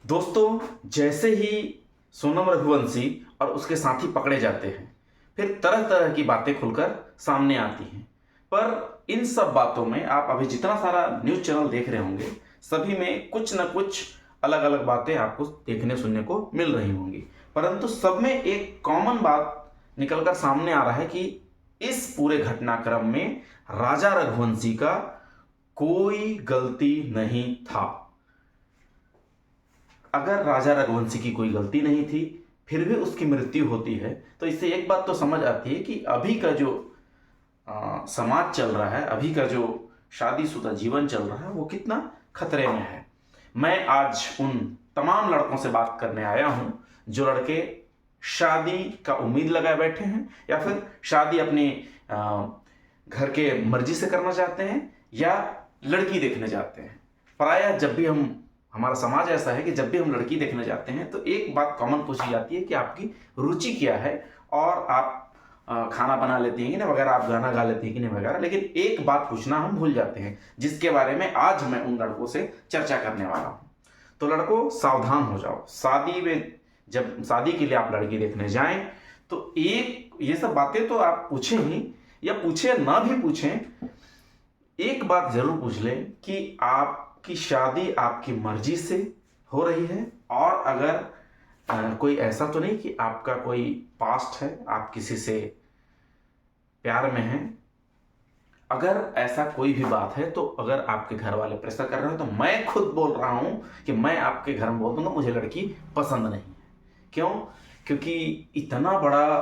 दोस्तों, जैसे ही सोनम रघुवंशी और उसके साथी पकड़े जाते हैं, फिर तरह तरह की बातें खुलकर सामने आती हैं। पर इन सब बातों में आप अभी जितना सारा न्यूज़ चैनल देख रहे होंगे, सभी में कुछ न कुछ अलग अलग बातें आपको देखने सुनने को मिल रही होंगी। परंतु सब में एक कॉमन बात निकलकर सामने आ रहा है कि इस पूरे घटनाक्रम में राजा रघुवंशी का कोई गलती नहीं था। अगर राजा रघुवंशी की कोई गलती नहीं थी, फिर भी उसकी मृत्यु होती है, तो इससे एक बात तो समझ आती है कि अभी का जो समाज चल रहा है, अभी का जो शादीशुदा जीवन चल रहा है, वो कितना खतरे में है। मैं आज उन तमाम लड़कों से बात करने आया हूं जो लड़के शादी का उम्मीद लगाए बैठे हैं, या फिर शादी अपने घर के मर्जी से करना चाहते हैं, या लड़की देखने जाते हैं। प्रायः जब भी हमारा समाज ऐसा है कि जब भी हम लड़की देखने जाते हैं तो एक बात कॉमन पूछी जाती है कि आपकी रुचि क्या है, और आप खाना बना लेती हैं कि नहीं वगैरह, आप गाना गा लेती हैं कि नहीं वगैरह। लेकिन एक बात पूछना हम भूल जाते हैं, जिसके बारे में आज मैं उन लड़कों से चर्चा करने वाला हूं। तो लड़कों, सावधान हो जाओ। शादी में, जब शादी के लिए आप लड़की देखने जाएं तो ये सब बातें तो आप पूछें ही, या पूछे ना भी पूछें, एक बात जरूर पूछ लें कि आपकी शादी आपकी मर्जी से हो रही है, और अगर कोई ऐसा तो नहीं कि आपका कोई पास्ट है, आप किसी से प्यार में हैं। अगर ऐसा कोई भी बात है, तो अगर आपके घर वाले प्रेशर कर रहे हो, तो मैं खुद बोल रहा हूं कि मैं आपके घर में बोल दूंगा मुझे लड़की पसंद नहीं है। क्यों? क्योंकि इतना बड़ा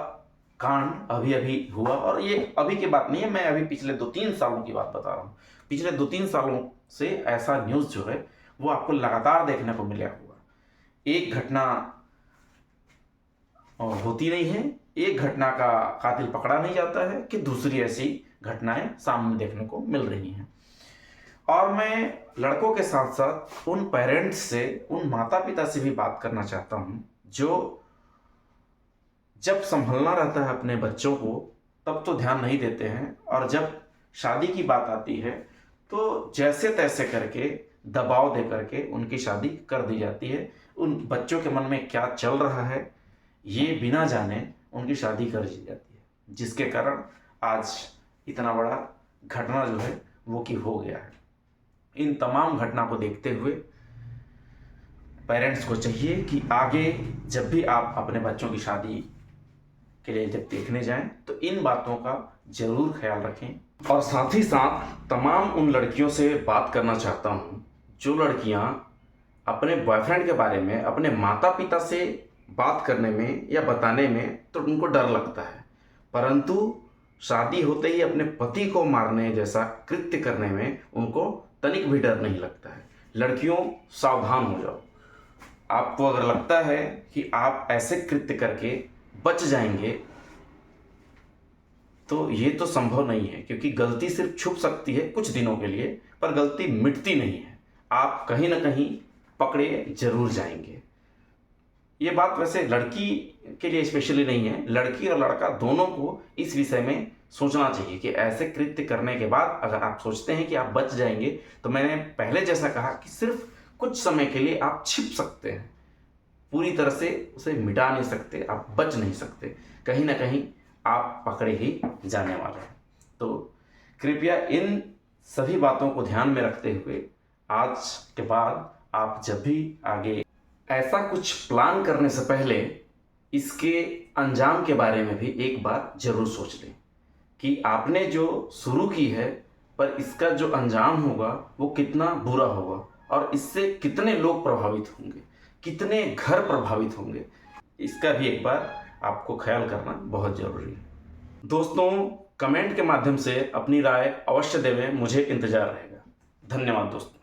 कांड अभी अभी हुआ, और ये अभी की बात नहीं है, मैं अभी पिछले 2-3 सालों की बात बता रहा हूँ। पिछले 2-3 सालों से ऐसा न्यूज़ जो है वो आपको लगातार देखने को मिला हुआ। एक घटना होती नहीं है, एक घटना का कातिल पकड़ा नहीं जाता है कि दूसरी ऐसी घटनाएं सामने देखने को मिल रही हैं। और मैं लड़कों के साथ साथ उन पेरेंट्स से, उन माता पिता से भी बात करना चाहता हूं जो जब संभलना रहता है अपने बच्चों को तब तो ध्यान नहीं देते हैं, और जब शादी की बात आती है तो जैसे तैसे करके दबाव दे करके उनकी शादी कर दी जाती है। उन बच्चों के मन में क्या चल रहा है ये बिना जाने उनकी शादी कर दी जाती है, जिसके कारण आज इतना बड़ा घटना जो है वो कि हो गया है। इन तमाम घटना को देखते हुए पेरेंट्स को चाहिए कि आगे जब भी आप अपने बच्चों की शादी के लिए जब देखने जाएं तो इन बातों का जरूर ख्याल रखें। और साथ ही साथ तमाम उन लड़कियों से बात करना चाहता हूं जो लड़कियां अपने बॉयफ्रेंड के बारे में अपने माता पिता से बात करने में या बताने में तो उनको डर लगता है, परंतु शादी होते ही अपने पति को मारने जैसा कृत्य करने में उनको तनिक भी डर नहीं लगता है। लड़कियों, सावधान हो जाओ। आपको अगर लगता है कि आप ऐसे कृत्य करके बच जाएंगे तो ये तो संभव नहीं है, क्योंकि गलती सिर्फ छुप सकती है कुछ दिनों के लिए, पर गलती मिटती नहीं है। आप कहीं ना कहीं पकड़े जरूर जाएंगे। ये बात वैसे लड़की के लिए स्पेशली नहीं है, लड़की और लड़का दोनों को इस विषय में सोचना चाहिए कि ऐसे कृत्य करने के बाद अगर आप सोचते हैं कि आप बच जाएंगे, तो मैंने पहले जैसा कहा कि सिर्फ कुछ समय के लिए आप छिप सकते हैं, पूरी तरह से उसे मिटा नहीं सकते, आप बच नहीं सकते, कहीं ना कहीं आप पकड़े ही जाने वाले हैं। तो कृपया इन सभी बातों को ध्यान में रखते हुए आज के बाद आप जब भी आगे ऐसा कुछ प्लान करने से पहले इसके अंजाम के बारे में भी एक बार जरूर सोच लें कि आपने जो शुरू की है, पर इसका जो अंजाम होगा वो कितना बुरा होगा, और इससे कितने लोग प्रभावित होंगे, कितने घर प्रभावित होंगे, इसका भी एक बार आपको ख्याल करना बहुत जरूरी है। दोस्तों, कमेंट के माध्यम से अपनी राय अवश्य देवें, मुझे इंतजार रहेगा। धन्यवाद दोस्तों।